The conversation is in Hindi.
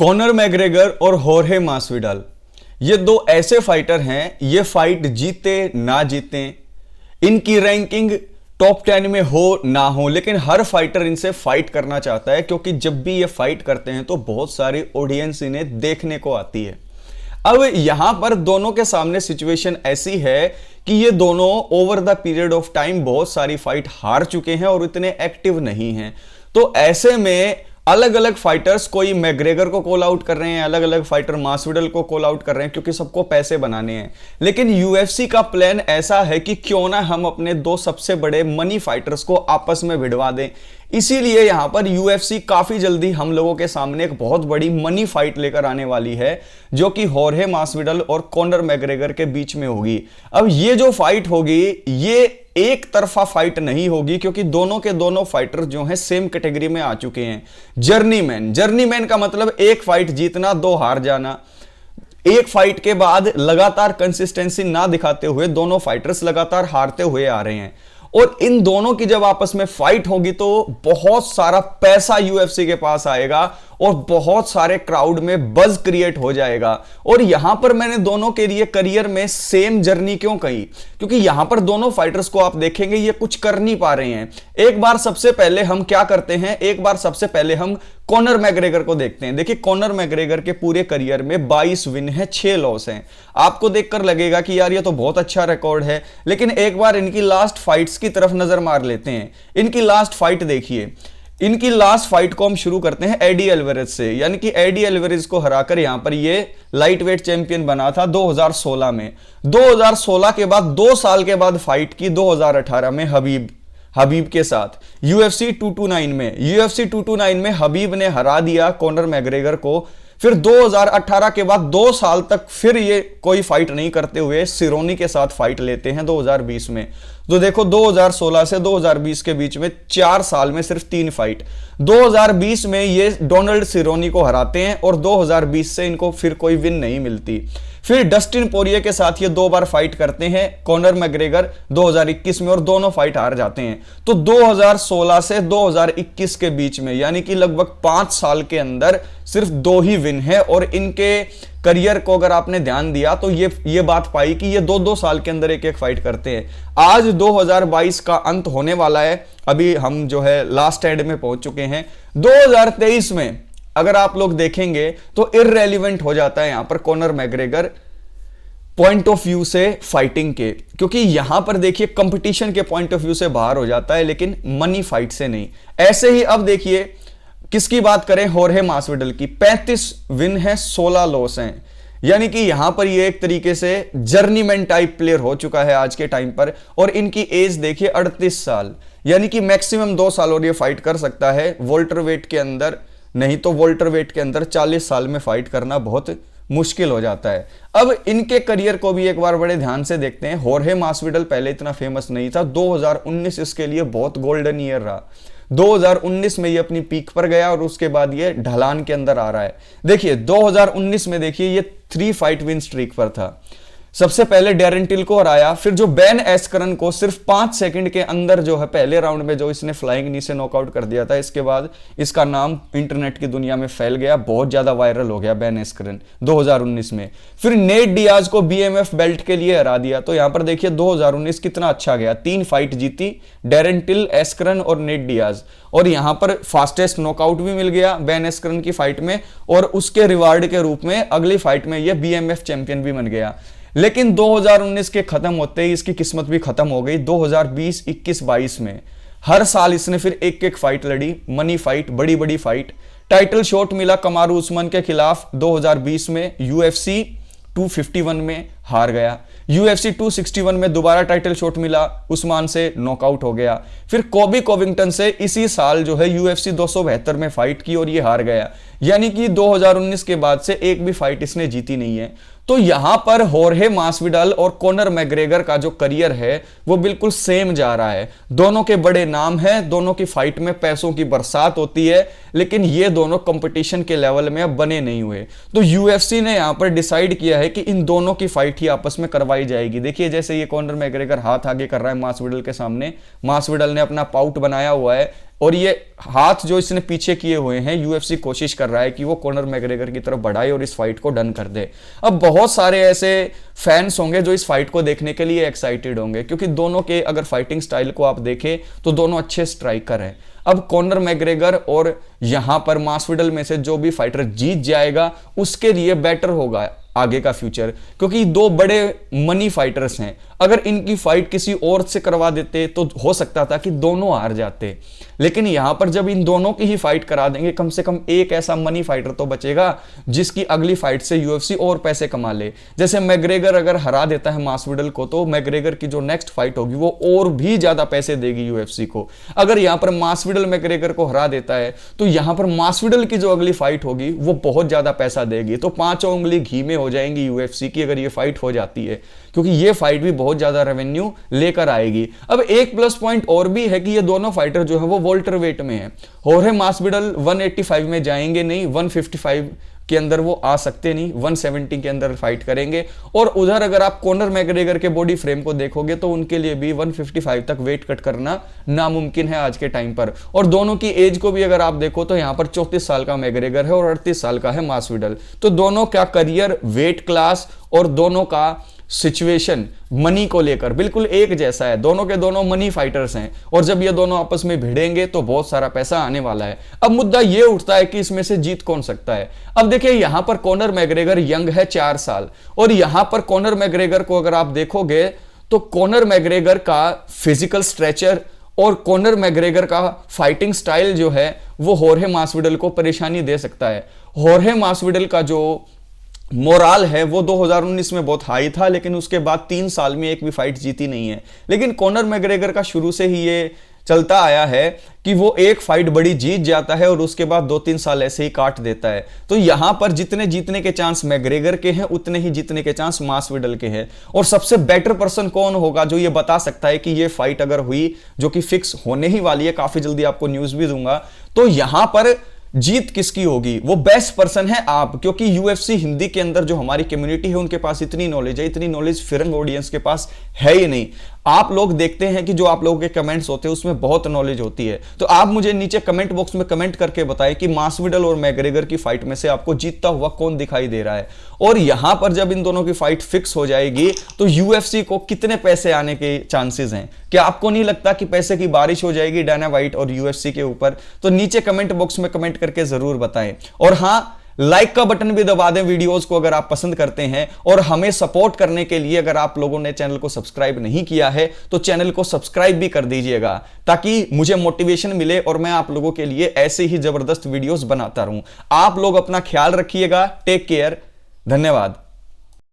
कॉनर मैग्रेगर और होर्हे मासविडल, ये दो ऐसे फाइटर हैं, ये फाइट जीते ना जीते, इनकी रैंकिंग टॉप 10 में हो ना हो, लेकिन हर फाइटर इनसे फाइट करना चाहता है क्योंकि जब भी ये फाइट करते हैं तो बहुत सारी ऑडियंस इन्हें देखने को आती है। अब यहां पर दोनों के सामने सिचुएशन ऐसी है कि ये दोनों over the period of time बहुत सारी फाइट हार चुके हैं और इतने एक्टिव नहीं हैं। तो ऐसे में अलग अलग फाइटर्स, कोई मैग्रेगर को कॉल आउट कर रहे हैं, अलग अलग फाइटर मासविडल को कॉल आउट कर रहे हैं क्योंकि सबको पैसे बनाने हैं। लेकिन यूएफसी का प्लान ऐसा है कि क्यों ना हम अपने दो सबसे बड़े मनी फाइटर्स को आपस में भिड़वा दें। इसीलिए यहां पर यूएफसी काफी जल्दी हम लोगों के सामने एक बहुत बड़ी मनी फाइट लेकर आने वाली है, जो कि होर्हे मासविडल और कॉनर मैग्रेगर के बीच में होगी। अब ये जो फाइट होगी ये एक तरफा फाइट नहीं होगी क्योंकि दोनों के दोनों फाइटर जो हैं सेम कैटेगरी में आ चुके हैं। जर्नीमैन का मतलब एक फाइट जीतना, दो हार जाना। एक फाइट के बाद लगातार कंसिस्टेंसी ना दिखाते हुए दोनों फाइटर्स लगातार हारते हुए आ रहे हैं और इन दोनों की जब आपस में फाइट होगी तो बहुत सारा पैसा यूएफसी के पास आएगा और बहुत सारे क्राउड में बज क्रिएट हो जाएगा। और यहां पर मैंने दोनों के लिए करियर में सेम जर्नी क्यों कही, क्योंकि यहां पर दोनों फाइटर्स को आप देखेंगे ये कुछ कर नहीं पा रहे हैं। एक बार सबसे पहले हम क्या करते हैं, एक बार सबसे पहले हम कॉनर मैग्रेगर को देखते हैं। देखिए कॉनर मैग्रेगर के पूरे करियर में 22 विन है, 6 लॉस हैं। आपको देखकर लगेगा कि यार ये तो बहुत अच्छा रिकॉर्ड है, लेकिन एक बार इनकी लास्ट फाइट्स की तरफ नजर मार लेते हैं। इनकी लास्ट फाइट देखिए, इनकी लास्ट फाइट को हम शुरू करते हैं एडी एल्वेरेज से, यानी कि एडी एल्वेरेज को हराकर यहां पर ये लाइट वेट चैंपियन बना था 2016 में। 2016 के बाद 2 साल के बाद फाइट की 2018 में हबीब के साथ UFC 229 में हबीब ने हरा दिया कॉनर मैग्रेगर को। फिर 2018 के बाद 2 साल तक फिर ये कोई फाइट नहीं करते हुए सिरोनी के साथ फाइट लेते हैं 2020 में। तो देखो 2016 से 2020 के बीच में 4 साल में सिर्फ 3 फाइट। 2020 में ये डोनाल्ड सिरोनी को हराते हैं और 2020 से इनको फिर कोई विन नहीं मिलती। फिर डस्टिन पोरिये के साथ ये 2 बार फाइट करते हैं कॉनर मैग्रेगर 2021 में और दोनों फाइट हार जाते हैं। तो 2016 से 2021 के बीच में यानी कि लगभग 5 साल के अंदर सिर्फ 2 ही विन है। और इनके करियर को अगर आपने ध्यान दिया तो ये बात पाई कि ये 2-2 साल के अंदर एक फाइट करते हैं। आज 2022 का अंत होने वाला है, अभी हम जो है लास्ट एंड में पहुंच चुके हैं। 2023 में अगर आप लोग देखेंगे तो इररेलेवेंट हो जाता है यहां पर Conor McGregor point of view से फाइटिंग के, क्योंकि यहां पर देखिए कंपटीशन के पॉइंट ऑफ व्यू से बाहर हो जाता है लेकिन मनी फाइट से नहीं। ऐसे ही अब देखिए किसकी बात करें, होर्हे मासविडल की 35 विन है, 16 लॉस हैं। यानी कि यहां पर ये एक तरीके से जर्नीमैन टाइप प्लेयर हो चुका है आज के टाइम पर। और इनकी एज देखिए 38 साल, यानी कि मैक्सिमम 2 साल और ये फाइट कर सकता है। वोल्टर वेट के अंदर नहीं तो वोल्टर वेट के अंदर 40 साल में फाइट करना बहुत मुश्किल हो जाता है। अब इनके करियर को भी एक बार बड़े ध्यान से देखते हैं। होर्हे मासविडल पहले इतना फेमस नहीं था, 2019 इसके लिए बहुत गोल्डन ईयर रहा। 2019 में ये अपनी पीक पर गया और उसके बाद ये ढलान के अंदर आ रहा है। देखिए 2019 में देखिए ये 3 फाइट विन स्ट्रीक पर था। सबसे पहले डैरेन टिल को हराया, फिर जो बेन एस्करन को सिर्फ 5 सेकंड के अंदर जो है पहले राउंड में जो इसने फ्लाइंग नी से नॉकआउट कर दिया था। इसके बाद इसका नाम इंटरनेट की दुनिया में फैल गया, बहुत ज्यादा वायरल हो गया बेन एस्करन 2019 में। फिर नेट डियाज को BMF बेल्ट के लिए हरा दिया। तो यहां पर देखिए 2019 कितना अच्छा गया, 3 फाइट जीती डैरेन टिल, एस्करन और नेट डियाज। और यहां पर फास्टेस्ट नॉकआउट भी मिल गया बेन एस्करन की फाइट में और उसके रिवार्ड के रूप में अगली फाइट में यह BMF चैंपियन भी बन गया। लेकिन 2019 के खत्म होते ही इसकी किस्मत भी खत्म हो गई। 2020, 21, 22 में हर साल इसने फिर एक फाइट लड़ी, मनी फाइट, बड़ी फाइट। टाइटल शॉट मिला कमारू उस्मान के खिलाफ 2020 में, UFC 251 में हार गया। UFC 261 में दोबारा टाइटल शॉट मिला, उस्मान से नॉकआउट हो गया। फिर कोबी कोविंगटन से इसी साल जो है UFC 272 में फाइट की और ये हार गया। यानी कि 2019 के बाद से एक भी फाइट इसने जीती नहीं है। तो यहां पर होर्हे मासविडल और कॉनर मैग्रेगर का जो करियर है वो बिल्कुल सेम जा रहा है। दोनों के बड़े नाम हैं, दोनों की फाइट में पैसों की बरसात होती है, लेकिन ये दोनों कंपटीशन के लेवल में अब बने नहीं हुए। तो UFC ने यहां पर डिसाइड किया है कि इन दोनों की फाइट ही आपस में करवाई जाएगी। देखिए जैसे ये कॉनर मैग्रेगर हाथ आगे कर रहा है मासविडल के सामने, मासविडल ने अपना पाउट बनाया हुआ है और ये हाथ जो इसने पीछे किए हुए हैं, यूएफसी कोशिश कर रहा है कि वो कॉनर मैग्रेगर की तरफ बढ़ाए और इस फाइट को डन कर दे। अब बहुत सारे ऐसे फैंस होंगे जो इस फाइट को देखने के लिए एक्साइटेड होंगे, क्योंकि दोनों के अगर फाइटिंग स्टाइल को आप देखें तो दोनों अच्छे स्ट्राइकर हैं। अब कॉनर मैग्रेगर और यहां पर मासविडल में से जो भी फाइटर जीत जाएगा उसके लिए बेटर होगा आगे का फ्यूचर, क्योंकि दो बड़े मनी फाइटर्स हैं। अगर इनकी फाइट किसी और से करवा देते तो हो सकता था कि दोनों हार जाते, लेकिन यहां पर जब इन दोनों की ही फाइट करा देंगे, कम से कम एक ऐसा मनी फाइटर तो बचेगा जिसकी अगली फाइट से यूएफसी और पैसे कमा ले। जैसे मैग्रेगर अगर हरा देता है मासविडल को, तो मैग्रेगर की जो नेक्स्ट फाइट होगी वो और भी ज्यादा पैसे देगी यूएफसी को। अगर यहां पर मासविडल मैग्रेगर को हरा देता है तो यहां पर मासविडल की जो अगली फाइट होगी वो बहुत ज्यादा पैसा देगी। तो 5 उंगली घी में हो जाएंगी यूएफसी की अगर ये फाइट हो जाती है, क्योंकि ये फाइट भी बहुत ज्यादा रेवेन्यू लेकर आएगी। अब एक प्लस पॉइंट और भी है कि ये दोनों फाइटर जो है वो वोल्टर वेट में है। होर्हे मासविडल 185 में जाएंगे नहीं, 155 के अंदर वो आ सकते नहीं, 170 के अंदर फाइट करेंगे। और उधर अगर आप कॉनर मैग्रेगर के बॉडी फ्रेम को देखोगे तो उनके लिए भी 155 तक वेट कट करना नामुमकिन है आज के टाइम पर। और दोनों की एज को भी अगर आप देखो तो यहां पर 34 साल का मैग्रेगर है और 38 साल का है मासविडल। तो दोनों का करियर, वेट क्लास और दोनों का सिचुएशन मनी को लेकर बिल्कुल एक जैसा है। दोनों के दोनों मनी फाइटर्स हैं और जब ये दोनों आपस में भिड़ेंगे तो बहुत सारा पैसा आने वाला है। अब मुद्दा ये उठता है कि इसमें से जीत कौन सकता है। अब देखिए यहां पर कॉनर मैग्रेगर यंग है 4 साल, और यहां पर कॉनर मैग्रेगर को अगर आप देखोगे तो कॉनर मैग्रेगर का फिजिकल स्ट्रेचर और कॉनर मैग्रेगर का फाइटिंग स्टाइल जो है वो होर्हे मासविडल को परेशानी दे सकता है। होर्हे मासविडल का जो मोराल है वो 2019 में बहुत हाई था, लेकिन उसके बाद 3 साल में एक भी फाइट जीती नहीं है। लेकिन कॉनर मैग्रेगर का शुरू से ही ये चलता आया है कि वो एक फाइट बड़ी जीत जाता है और उसके बाद 2-3 साल ऐसे ही काट देता है। तो यहां पर जितने जीतने के चांस मैग्रेगर के हैं उतने ही जीतने के चांस मासविडल के हैं। और सबसे बेटर पर्सन कौन होगा जो ये बता सकता है कि ये फाइट अगर हुई, जो कि फिक्स होने ही वाली है, काफी जल्दी आपको न्यूज भी दूंगा, तो यहां पर जीत किसकी होगी, वो बेस्ट पर्सन है आप। क्योंकि यूएफसी हिंदी के अंदर जो हमारी कम्युनिटी है उनके पास इतनी नॉलेज है, इतनी नॉलेज फिरंग ऑडियंस के पास है ही नहीं। आप लोग देखते हैं कि जो आप लोगों के कमेंट्स होते हैं उसमें बहुत नॉलेज होती है। तो आप मुझे नीचे कमेंट बॉक्स में कमेंट करके बताएं कि मासविडल और मैग्रेगर की फाइट में से आपको जीतता हुआ कौन दिखाई दे रहा है। और यहां पर जब इन दोनों की फाइट फिक्स हो जाएगी तो यूएफसी को कितने पैसे आने के चांसेस हैं? क्या आपको नहीं लगता कि पैसे की बारिश हो जाएगी डायना व्हाइट और यूएफसी के ऊपर? तो नीचे कमेंट बॉक्स में कमेंट करके जरूर बताएं। और हां, लाइक का बटन भी दबा दें वीडियोस को अगर आप पसंद करते हैं। और हमें सपोर्ट करने के लिए अगर आप लोगों ने चैनल को सब्सक्राइब नहीं किया है तो चैनल को सब्सक्राइब भी कर दीजिएगा, ताकि मुझे मोटिवेशन मिले और मैं आप लोगों के लिए ऐसे ही जबरदस्त वीडियोस बनाता रहूं। आप लोग अपना ख्याल रखिएगा। Take care. धन्यवाद।